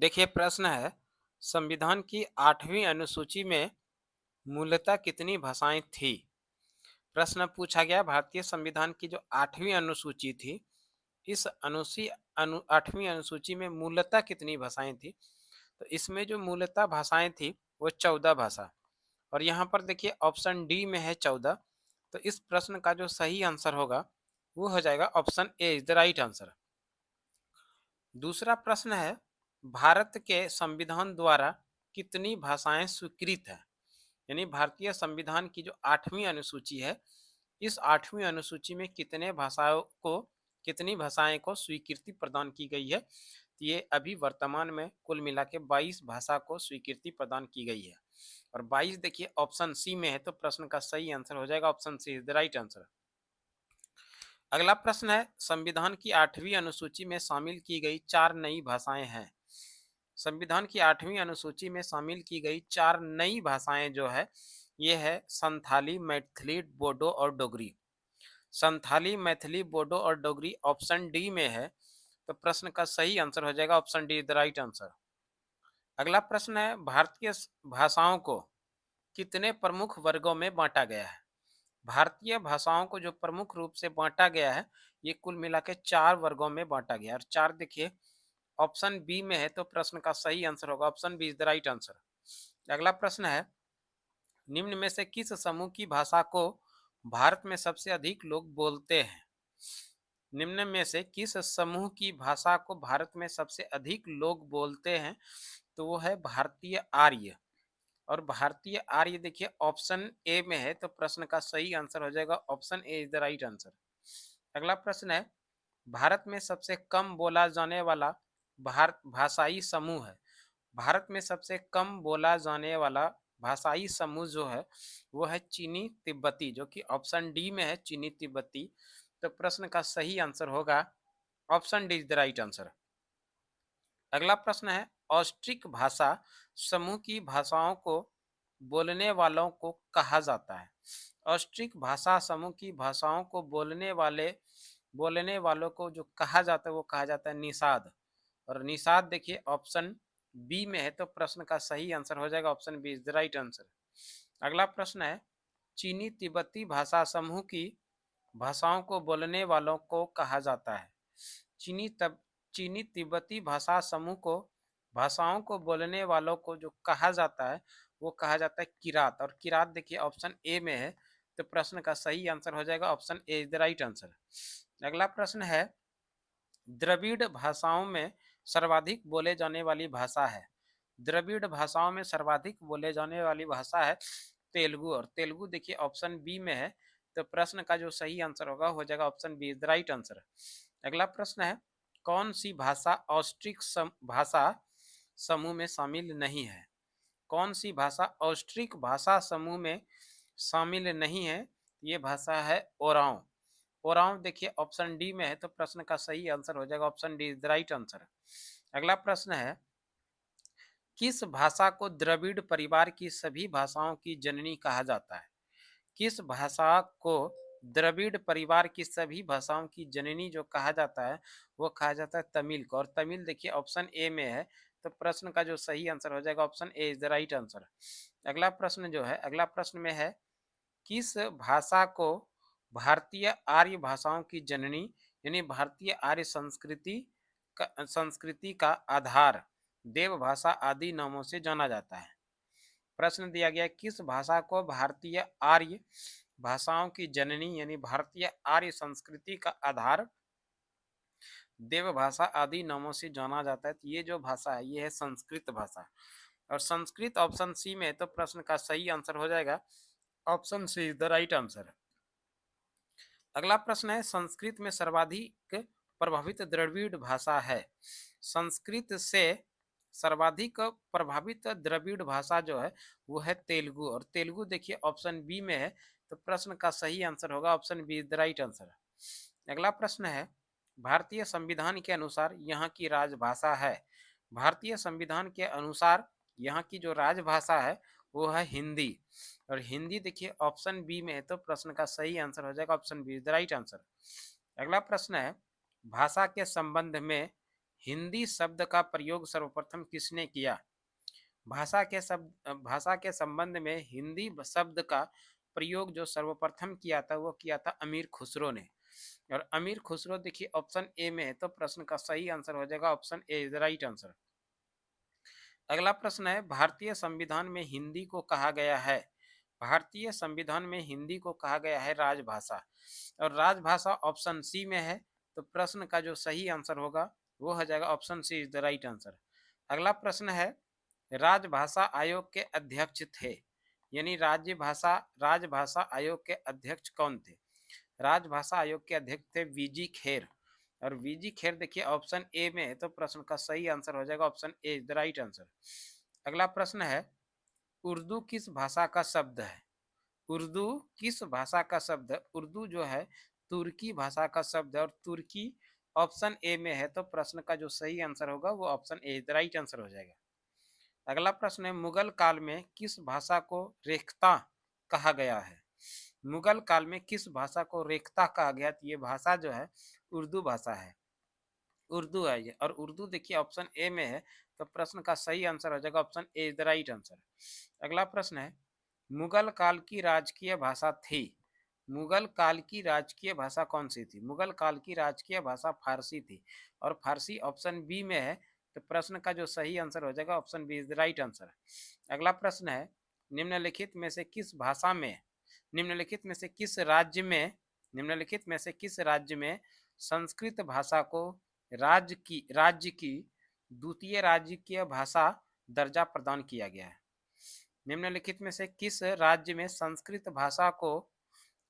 देखिए प्रश्न है, संविधान की 8वीं अनुसूची में मूलतः कितनी भाषाएं थी? प्रश्न पूछा गया भारतीय संविधान की जो 8वीं अनुसूची थी, इस 8वीं अनुसूची में मूलतः कितनी भाषाएं थी? तो इसमें जो मूलतः भाषाएं थी वो 14 भाषा। और यहाँ पर देखिए ऑप्शन डी में है 14। तो इस प्रश्न का जो सही आंसर होगा वो हो जाएगा option A is the right answer. दूसरा प्रश्न है, भारत के संविधान द्वारा कितनी भाषाएं स्वीकृत है? यानी भारतीय संविधान की जो 8वीं अनुसूची है, इस 8वीं अनुसूची में कितनी भाषाएं को स्वीकृति प्रदान की गई है? तो ये अभी वर्तमान में कुल मिला के 22 भाषा को स्वीकृति प्रदान की गई है। और 22 देखिए ऑप्शन सी में है, तो प्रश्न का सही आंसर हो जाएगा option C is the right answer. अगला प्रश्न है, संविधान की 8वीं अनुसूची में शामिल की गई 4 नई भाषाएं हैं। संविधान की 8वीं अनुसूची में शामिल की गई 4 नई भाषाएं जो है, ये है संथाली, मैथिली, बोडो और डोगरी। संथाली, मैथिली, बोडो और डोगरी ऑप्शन डी में है, तो प्रश्न का सही आंसर हो जाएगा option D the right answer. अगला प्रश्न है, भारतीय भाषाओं को कितने प्रमुख वर्गों में बांटा गया है? भारतीय भाषाओं को जो प्रमुख रूप से बांटा गया है, ये कुल मिला के 4 वर्गों में बांटा गया है। और 4 देखिए ऑप्शन बी में है, तो प्रश्न का सही आंसर होगा option B is the right answer. अगला प्रश्न है, निम्न में से किस समूह की भाषा को भारत में सबसे अधिक लोग बोलते हैं? निम्न में से किस समूह की भाषा को भारत में सबसे अधिक लोग बोलते हैं? तो वो है भारतीय आर्य। और भारतीय आर्य देखिए ऑप्शन ए में है, तो प्रश्न का सही आंसर हो जाएगा option A is the right answer. अगला प्रश्न है, भारत में सबसे कम बोला जाने वाला भारत भाषाई समूह है। भारत में सबसे कम बोला जाने वाला भाषाई समूह जो है वो है चीनी तिब्बती, जो कि ऑप्शन डी में है चीनी तिब्बती। तो प्रश्न का सही आंसर होगा option D is the right answer. अगला प्रश्न है, ऑस्ट्रिक भाषा समूह की भाषाओं को बोलने वालों को कहा जाता है? ऑस्ट्रिक भाषा समूह की भाषाओं को बोलने वालों को जो कहा जाता है वो कहा जाता है निषाद। और निषाद देखिए ऑप्शन बी में है, तो प्रश्न का सही आंसर हो जाएगा option B is the right answer. अगला प्रश्न है, चीनी तिब्बती भाषा समूह की भाषाओं को बोलने वालों को कहा जाता है? चीनी तब चीनी तिब्बती भाषा समूह को भाषाओं को बोलने वालों को जो कहा जाता है वो कहा जाता है किरात। और किरात देखिए ऑप्शन ए में है, तो प्रश्न का सही आंसर हो जाएगा option A is the right answer. अगला प्रश्न है, द्रविड़ भाषाओं में सर्वाधिक बोले जाने वाली भाषा है? द्रविड़ भाषाओं में सर्वाधिक बोले जाने वाली भाषा है तेलुगु। और तेलुगु देखिए ऑप्शन बी में है, तो प्रश्न का जो सही आंसर होगा हो जाएगा option B is the right answer. अगला प्रश्न है, कौन सी भाषा भाषा समूह में शामिल नहीं है? कौन सी भाषा ऑस्ट्रिक भाषा समूह में शामिल नहीं है? ये भाषा है ओरांव। ओरांव देखिए ऑप्शन डी में है, तो प्रश्न का सही आंसर हो जाएगा option D is the right answer. अगला प्रश्न है, किस भाषा को द्रविड़ परिवार की सभी भाषाओं की जननी कहा जाता है? किस भाषा को द्रविड़ परिवार की सभी भाषाओं की जननी जो कहा जाता है वो कहा जाता है तमिल को। और तमिल देखिए ऑप्शन ए में है, तो प्रश्न का जो सही आंसर हो जाएगा option A is the right answer. अगला प्रश्न में है, किस भाषा को भारतीय आर्य भाषाओं की जननी यानी भारतीय आर्य संस्कृति का आधार देव भाषा आदि नामों से जाना जाता है? प्रश्न दिया गया, किस भाषा को भारतीय आर्य भाषाओं की जननी यानी भारतीय आर्य संस्कृति का आधार देव भाषा आदि नामों से जाना जाता है? तो ये जो भाषा है ये है संस्कृत भाषा। और संस्कृत ऑप्शन सी में है, तो प्रश्न का सही आंसर हो जाएगा option C is the right answer. अगला प्रश्न है, संस्कृत में सर्वाधिक प्रभावित द्रविड़ भाषा है? संस्कृत से सर्वाधिक प्रभावित द्रविड़ भाषा जो है वो है तेलुगु। और तेलुगु देखिए ऑप्शन बी में है, तो प्रश्न का सही आंसर होगा option B is the right answer. अगला प्रश्न है, भारतीय संविधान के अनुसार यहाँ की राजभाषा है? भारतीय संविधान के अनुसार यहाँ की जो राजभाषा है वो है हिंदी। और हिंदी देखिए ऑप्शन बी में है, तो प्रश्न का सही आंसर हो जाएगा option B is the right answer. अगला प्रश्न है, भाषा के संबंध में हिंदी शब्द का प्रयोग सर्वप्रथम किसने किया? भाषा के संबंध में हिंदी शब्द का प्रयोग जो सर्वप्रथम किया था वो किया था अमीर खुसरो ने। और अमीर खुसरो देखिए ऑप्शन ए में है, तो प्रश्न का सही आंसर हो जाएगा option A is the right answer. अगला प्रश्न है, भारतीय संविधान में हिंदी को कहा गया है, भारतीय संविधान में हिंदी को कहा गया है राजभाषा, और राजभाषा ऑप्शन सी में है। तो प्रश्न का जो सही आंसर होगा वो हो जाएगा option C is the right answer. अगला प्रश्न है, राजभाषा आयोग के अध्यक्ष थे, यानी राजभाषा आयोग के अध्यक्ष कौन थे? राजभाषा आयोग के अध्यक्ष थे वीजी खेर, और वीजी खेर देखिए ऑप्शन ए में है, तो प्रश्न का सही आंसर हो जाएगा option A is the right answer. अगला प्रश्न है, उर्दू किस भाषा का शब्द है? उर्दू किस भाषा का शब्द है? उर्दू जो है तुर्की भाषा का शब्द है, और तुर्की ऑप्शन ए में है, तो प्रश्न का जो सही आंसर होगा वो option A is the right answer हो जाएगा। अगला प्रश्न है, मुगल काल में किस भाषा को रेख्ता कहा गया है? मुगल काल में किस भाषा को रेख्ता कहा गया? तो ये भाषा जो है उर्दू भाषा है, उर्दू है ये, और उर्दू देखिए ऑप्शन ए में है, तो प्रश्न का सही आंसर हो जाएगा option A is the right answer. अगला प्रश्न है, मुगल काल की राजकीय भाषा थी, मुगल काल की राजकीय भाषा कौन सी थी? मुगल काल की राजकीय भाषा फारसी थी, और फारसी ऑप्शन बी में है, तो प्रश्न का जो सही आंसर हो जाएगा option B is the right answer. अगला प्रश्न है, निम्नलिखित में से किस भाषा में निम्नलिखित में से किस राज्य में निम्नलिखित में से किस राज्य में संस्कृत भाषा को राज्य की द्वितीय राजकीय भाषा दर्जा प्रदान किया गया है? निम्नलिखित में से किस राज्य में संस्कृत भाषा को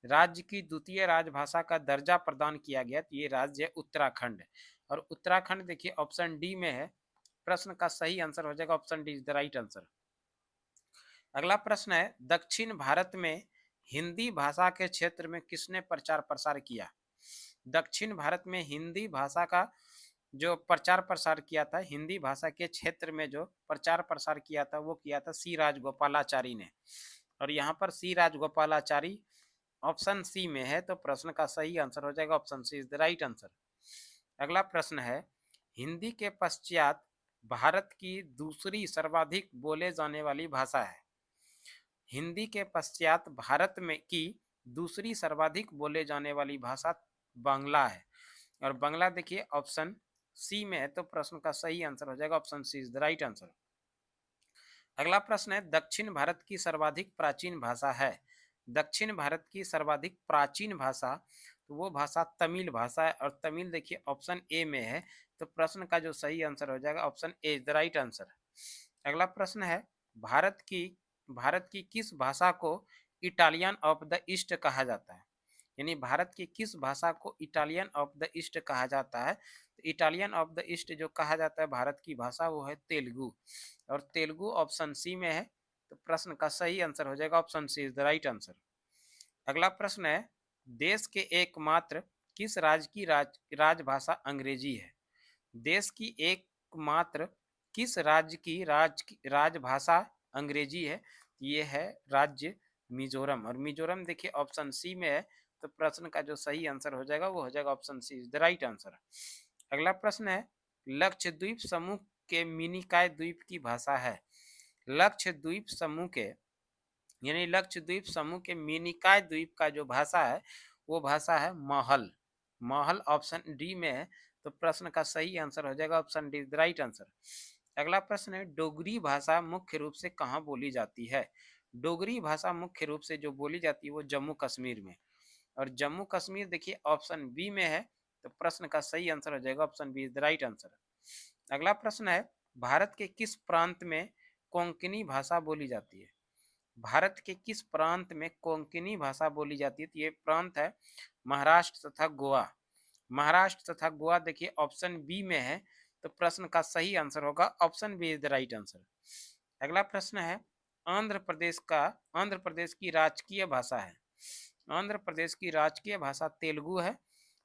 राज्य की द्वितीय राजभाषा का दर्जा प्रदान किया गया? तो ये राज्य है उत्तराखंड, और उत्तराखंड देखिए ऑप्शन डी में है, प्रश्न का सही आंसर हो जाएगा option D is the right answer. अगला प्रश्न है, दक्षिण भारत में हिंदी भाषा के क्षेत्र में किसने प्रचार प्रसार किया? दक्षिण भारत में हिंदी भाषा का जो प्रचार प्रसार किया था, हिंदी भाषा के क्षेत्र में जो प्रचार प्रसार किया था वो किया था सी राजगोपालाचारी ने, और यहाँ पर सी राजगोपालाचारी ऑप्शन सी में है, तो प्रश्न का सही आंसर हो जाएगा option C is the right answer. अगला प्रश्न है, हिंदी के पश्चात भारत की दूसरी सर्वाधिक बोले जाने वाली भाषा है? हिंदी के पश्चात भारत में की दूसरी सर्वाधिक बोले जाने वाली भाषा बांग्ला है, और बांग्ला देखिए ऑप्शन सी में है, तो प्रश्न का सही आंसर हो जाएगा option C is the right answer. अगला प्रश्न है, दक्षिण भारत की सर्वाधिक प्राचीन भाषा है? दक्षिण भारत की सर्वाधिक प्राचीन भाषा, तो वो भाषा तमिल भाषा है, और तमिल देखिए ऑप्शन ए में है, तो प्रश्न का जो सही आंसर हो जाएगा option A is the right answer. अगला प्रश्न है, भारत की भारत की किस भाषा को इटालियन ऑफ द ईस्ट कहा जाता है? यानी भारत की किस भाषा को इटालियन ऑफ द ईस्ट कहा जाता है? तो इटालियन ऑफ द ईस्ट जो कहा जाता है भारत की भाषा वो है तेलुगु, और तेलुगु ऑप्शन सी में है, तो प्रश्न का सही आंसर हो जाएगा option C is the right answer. अगला प्रश्न है, देश के एकमात्र किस राज्य की राजभाषा अंग्रेजी है? देश की एकमात्र किस राज्य की राजभाषा अंग्रेजी है? ये है राज्य मिजोरम, और मिजोरम देखिए ऑप्शन सी में है, तो प्रश्न का जो सही आंसर हो जाएगा वो हो जाएगा option C is the right answer. अगला प्रश्न है, लक्षद्वीप समूह के मिनिकॉय द्वीप की भाषा है? लक्षद्वीप समूह के यानी लक्षद्वीप समूह के मिनिकॉय द्वीप का जो भाषा है वो भाषा है महल, महल ऑप्शन डी में है, तो प्रश्न का सही आंसर हो जाएगा option D the right answer. अगला प्रश्न है, डोगरी भाषा मुख्य रूप से कहाँ बोली जाती है? डोगरी भाषा मुख्य रूप से जो बोली जाती है वो जम्मू कश्मीर में, और जम्मू कश्मीर देखिए ऑप्शन बी में है, तो प्रश्न का सही आंसर हो जाएगा option B is the right answer. अगला प्रश्न है, भारत के किस प्रांत में कोंकणी भाषा बोली जाती है? भारत के किस प्रांत में कोंकणी भाषा बोली जाती है? तो ये प्रांत है महाराष्ट्र तथा गोवा, महाराष्ट्र तथा गोवा देखिए ऑप्शन बी में है, तो प्रश्न का सही आंसर होगा option B is the right answer. अगला प्रश्न है, आंध्र प्रदेश की राजकीय भाषा है? आंध्र प्रदेश की राजकीय भाषा तेलुगु है,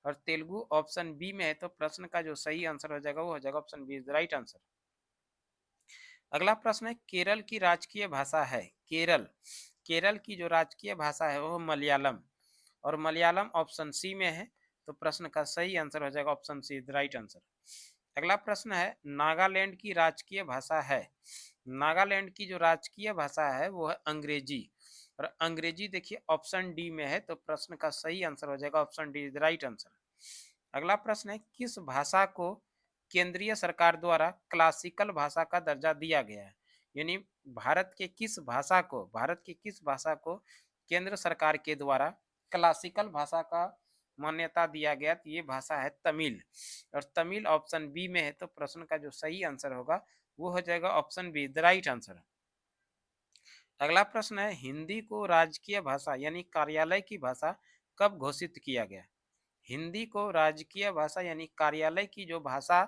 और तेलुगु ऑप्शन बी में है, तो प्रश्न का जो सही आंसर हो जाएगा वो हो जाएगा option B is the right answer. अगला प्रश्न है, केरल की राजकीय भाषा है? केरल की जो राजकीय भाषा है वो मलयालम, और मलयालम ऑप्शन सी में है, तो प्रश्न का सही आंसर हो जाएगा option see the right answer. अगला प्रश्न है, नागालैंड की राजकीय भाषा है। नागालैंड की जो राजकीय भाषा है वो है अंग्रेजी। और अंग्रेजी देखिए ऑप्शन डी में है, तो प्रश्न का सही आंसर हो जाएगा option D is the right answer. अगला प्रश्न है, किस भाषा को केंद्रीय सरकार द्वारा क्लासिकल भाषा का दर्जा दिया गया है। यानी भारत के किस भाषा को केंद्र सरकार के द्वारा क्लासिकल भाषा का मान्यता दिया गया, तो ये भाषा है तमिल। और तमिल ऑप्शन बी में है, तो प्रश्न का जो सही आंसर होगा वो हो जाएगा option be the right answer. अगला प्रश्न है, हिंदी को राजकीय भाषा यानी कार्यालय की भाषा कब घोषित किया गया। हिंदी को राजकीय भाषा यानी कार्यालय की जो भाषा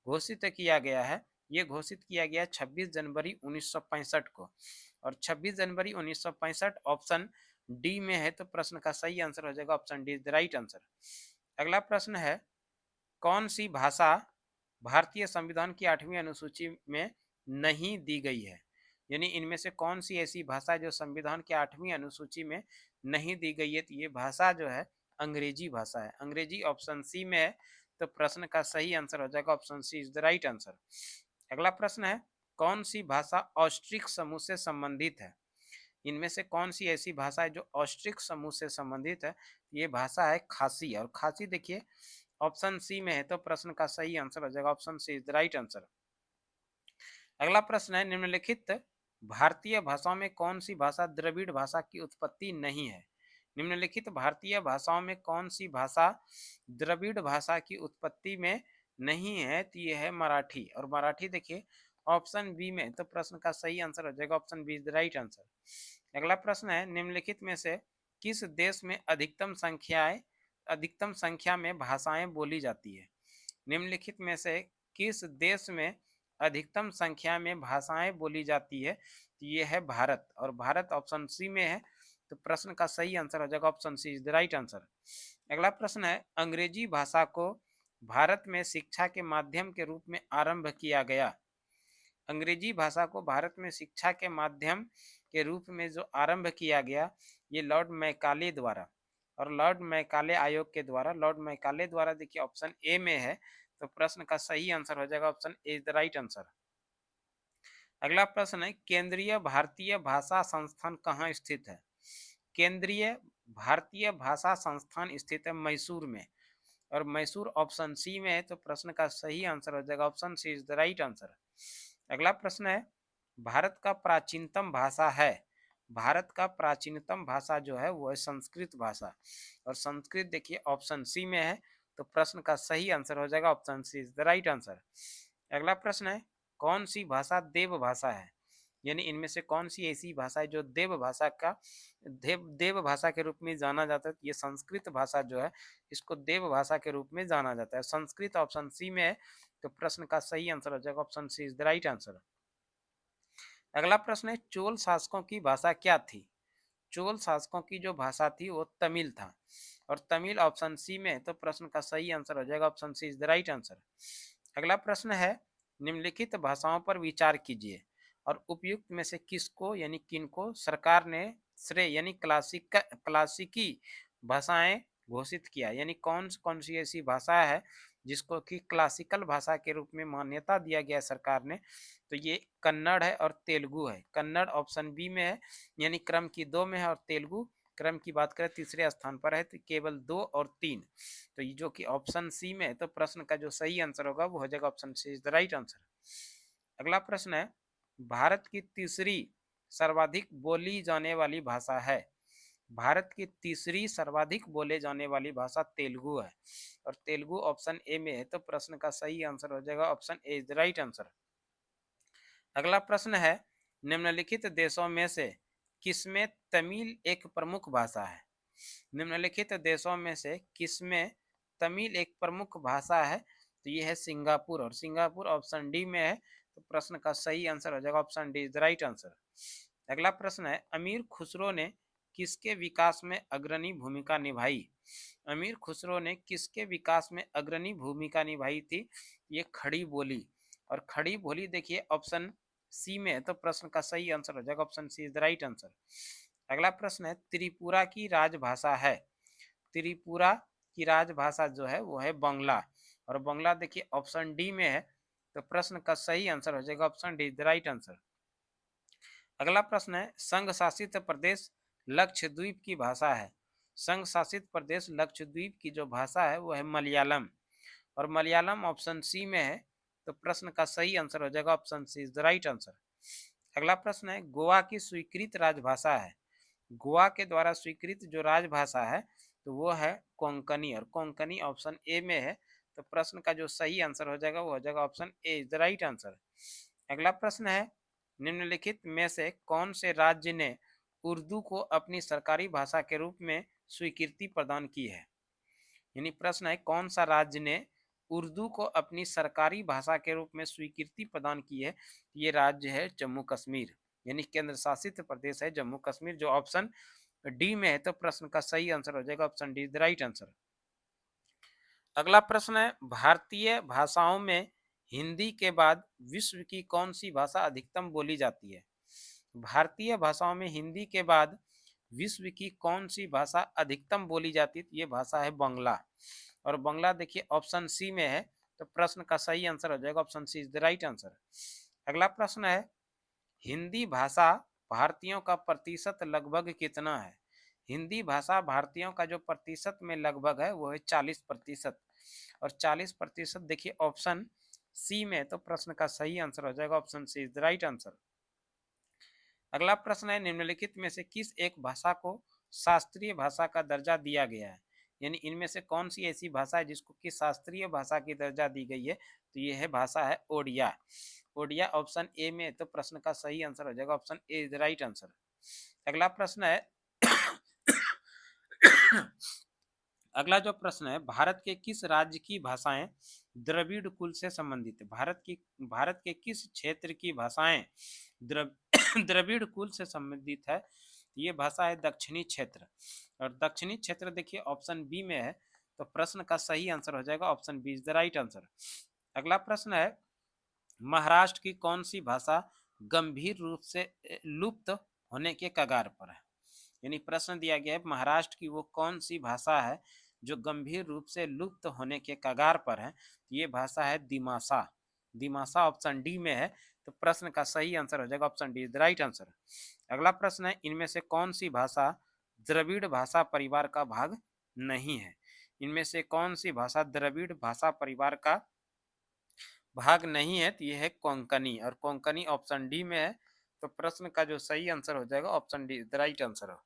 घोषित किया गया है, ये घोषित किया गया 26 जनवरी 1965 को। और 26 जनवरी 1965 ऑप्शन डी में है, तो प्रश्न का सही आंसर हो जाएगा option D is the right answer. अगला प्रश्न है, कौन सी भाषा भारतीय संविधान की 8वीं अनुसूची में नहीं दी गई है। यानी इनमें से कौन सी ऐसी भाषा जो संविधान की 8वीं अनुसूची में नहीं दी गई है, तो ये भाषा जो है अंग्रेजी भाषा है। अंग्रेजी ऑप्शन सी में है, तो प्रश्न का सही आंसर हो जाएगा option C is the right answer. अगला प्रश्न है, कौन सी भाषा ऑस्ट्रिक समूह से संबंधित है। इनमें से कौन सी ऐसी भाषा है जो ऑस्ट्रिक समूह से संबंधित है, ये भाषा है खासी। और खासी देखिए ऑप्शन सी में है, तो प्रश्न का सही आंसर हो जाएगा option C is the right answer. अगला प्रश्न है, निम्नलिखित भारतीय भाषाओं में कौन सी भाषा द्रविड़ भाषा की उत्पत्ति नहीं है। निम्नलिखित भारतीय भाषाओं में कौन सी भाषा द्रविड़ भाषा की उत्पत्ति में नहीं है, तो ये है मराठी। और मराठी देखिए ऑप्शन बी में, तो प्रश्न का सही आंसर हो जाएगा option B is the right answer. अगला प्रश्न है, निम्नलिखित में से किस देश में अधिकतम संख्या में भाषाएं बोली जाती है। निम्नलिखित में से किस देश में अधिकतम संख्या में भाषाएं बोली जाती है, तो ये है भारत। और भारत ऑप्शन सी में है, तो प्रश्न का सही आंसर हो जाएगा option C is the right answer. अगला प्रश्न है, अंग्रेजी भाषा को भारत में शिक्षा के माध्यम के रूप में आरंभ किया गया। अंग्रेजी भाषा को भारत में शिक्षा के माध्यम के रूप में जो आरंभ किया गया, ये लॉर्ड मैकाले द्वारा। और लॉर्ड मैकाले आयोग के द्वारा, लॉर्ड मैकाले द्वारा देखिए ऑप्शन ए में है, तो प्रश्न का सही आंसर हो जाएगा option A is the right answer. अगला प्रश्न है, केंद्रीय भारतीय भाषा संस्थान कहाँ स्थित है। केंद्रीय भारतीय भाषा संस्थान स्थित है मैसूर में। और मैसूर ऑप्शन सी में है, तो प्रश्न का सही आंसर हो जाएगा option C is the right answer. अगला प्रश्न है, भारत का प्राचीनतम भाषा है। भारत का प्राचीनतम भाषा जो है वो है संस्कृत भाषा। और संस्कृत देखिए ऑप्शन सी में है, तो प्रश्न का सही आंसर हो जाएगा option C is the right answer. अगला प्रश्न है, कौन सी भाषा देव भाषा है। यानी इनमें से कौन सी ऐसी भाषा है जो देव भाषा के रूप में जाना जाता है। ये संस्कृत भाषा जो है इसको देव भाषा के रूप में जाना जाता है। संस्कृत ऑप्शन सी में है, तो प्रश्न का सही आंसर हो जाएगा option C is the right answer. अगला प्रश्न है, चोल शासकों की भाषा क्या थी। चोल शासकों की जो भाषा थी वो तमिल था। और तमिल ऑप्शन सी में है, तो प्रश्न का सही आंसर हो जाएगा option C is the right answer. अगला प्रश्न है, निम्नलिखित भाषाओं पर विचार कीजिए और उपयुक्त में से किसको यानी किनको सरकार ने श्रेय यानी क्लासिकी भाषाएं घोषित किया। यानी कौन कौन सी ऐसी भाषा है जिसको कि क्लासिकल भाषा के रूप में मान्यता दिया गया सरकार ने, तो ये कन्नड़ है और तेलुगु है। कन्नड़ ऑप्शन बी में है, यानी क्रम की 2 में है, और तेलुगु क्रम की बात करें तीसरे स्थान पर है, तो केवल 2 और 3, तो ये जो कि ऑप्शन सी में है, तो प्रश्न का जो सही आंसर होगा वो हो जाएगा option C is the right answer. अगला प्रश्न है, भारत की तीसरी सर्वाधिक बोली जाने वाली भाषा है। भारत की तीसरी सर्वाधिक बोले जाने वाली भाषा तेलुगु है। और तेलुगु ऑप्शन ए में है, तो प्रश्न का सही आंसर हो जाएगा option A is the right answer. अगला प्रश्न है, निम्नलिखित देशों में से किसमें तमिल एक प्रमुख भाषा है। निम्नलिखित देशों में से किसमें तमिल एक प्रमुख भाषा है, तो ये है सिंगापुर। और सिंगापुर ऑप्शन डी में है, तो प्रश्न का सही आंसर हो जाएगा option D is the right answer. अगला प्रश्न है, अमीर खुसरो ने किसके विकास में अग्रणी भूमिका निभाई। अमीर खुसरो ने किसके विकास में अग्रणी भूमिका निभाई थी, ये खड़ी बोली। और खड़ी बोली देखिए ऑप्शन सी में है, तो प्रश्न का सही आंसर हो जाएगा option C is the right answer. अगला प्रश्न है, त्रिपुरा की राजभाषा है। त्रिपुरा की राजभाषा जो है वो है बांग्ला। और बंगला देखिए ऑप्शन डी में है, तो प्रश्न का सही आंसर हो जाएगा option D the right answer. अगला प्रश्न है, संघ शासित प्रदेश लक्षद्वीप की भाषा है। संघ शासित प्रदेश लक्षद्वीप की जो भाषा है वो है मलयालम, और मलयालम ऑप्शन सी में है, तो प्रश्न का सही आंसर हो जाएगा option C is the right answer. अगला प्रश्न है, गोवा की स्वीकृत राजभाषा है। गोवा के द्वारा स्वीकृत जो राजभाषा है तो वो है कोंकणी, और कोंकणी ऑप्शन ए में है, तो प्रश्न का जो सही आंसर हो जाएगा वो हो जाएगा option A is the right answer. अगला प्रश्न है, निम्नलिखित में से कौन से राज्य ने उर्दू को अपनी सरकारी भाषा के रूप में स्वीकृति प्रदान की है। यानी प्रश्न है कौन सा राज्य ने उर्दू को अपनी सरकारी भाषा के रूप में स्वीकृति प्रदान की है। ये राज्य है जम्मू कश्मीर, यानी केंद्र शासित प्रदेश है जम्मू कश्मीर, जो ऑप्शन डी में है, तो प्रश्न का सही आंसर हो जाएगा option D the right answer. अगला प्रश्न है, भारतीय भाषाओं में हिंदी के बाद विश्व की कौन सी भाषा अधिकतम बोली जाती है। भारतीय भाषाओं में हिंदी के बाद विश्व की कौन सी भाषा अधिकतम बोली जाती है, ये भाषा है बंगला, और बंगला देखिए ऑप्शन सी में है, तो प्रश्न का सही आंसर हो जाएगा option C is the right answer. अगला प्रश्न है, हिंदी भाषा भारतीयों का प्रतिशत लगभग कितना है। हिंदी भाषा भारतीयों का जो प्रतिशत में लगभग है वो है 40%, और 40% देखिए ऑप्शन सी में, तो प्रश्न का सही आंसर हो जाएगा option C is the right answer. अगला प्रश्न है, निम्नलिखित में से किस एक भाषा को शास्त्रीय भाषा का दर्जा दिया गया है। यानी इनमें से कौन सी ऐसी भाषा है जिसको कि शास्त्रीय भाषा की दर्जा दी गई है, तो ये है भाषा है ओडिया। ओडिया ऑप्शन ए में, तो प्रश्न का सही आंसर हो जाएगा option A is the right answer. अगला प्रश्न है अगला जो प्रश्न है, भारत के किस राज्य की भाषाएं द्रविड़ कुल से संबंधित है। भारत के किस क्षेत्र की भाषाएं द्रविड़ कुल से संबंधित है। ये भाषा है दक्षिणी क्षेत्र, और दक्षिणी क्षेत्र देखिए ऑप्शन बी में है, तो प्रश्न का सही आंसर हो जाएगा option B is the right answer. अगला प्रश्न है, महाराष्ट्र की कौन सी भाषा गंभीर रूप से लुप्त होने के कगार पर है। यानी प्रश्न दिया गया है महाराष्ट्र की वो कौन सी भाषा है जो गंभीर रूप से लुप्त होने के कगार पर है। ये भाषा है दिमासा। दिमासा ऑप्शन डी में है, तो प्रश्न का सही आंसर हो जाएगा option D the right answer. अगला प्रश्न है, इनमें से कौन सी भाषा द्रविड़ भाषा परिवार का भाग नहीं है। इनमें से कौन सी भाषा द्रविड़ भाषा परिवार का भाग नहीं है, तो ये है कोंकणी, और कोंकणी ऑप्शन डी में है, तो प्रश्न का जो सही आंसर हो जाएगा option D the right answer.